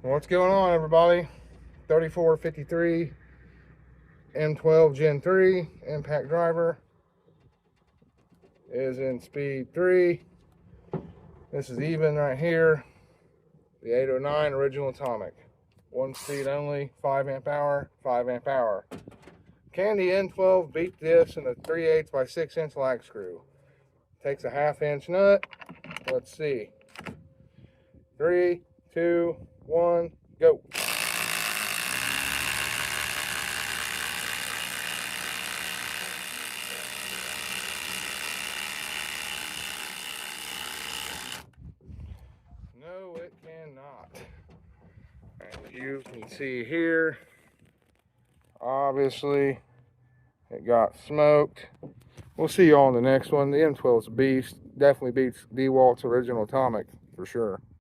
What's going on, everybody? 3453 M12 Gen 3 impact driver is in speed 3. This is even right here. The 809 original atomic. One speed only, 5 amp hour, 5 amp hour. Can the N12 beat this in a 3/8 by 6 inch lag screw? Takes a 1/2 inch nut. Let's see. 3, 2, 1, go. No, it cannot. As you can see here, obviously it got smoked. We'll see you all in the next one. The M12's a beast. Definitely beats DeWalt's original atomic for sure.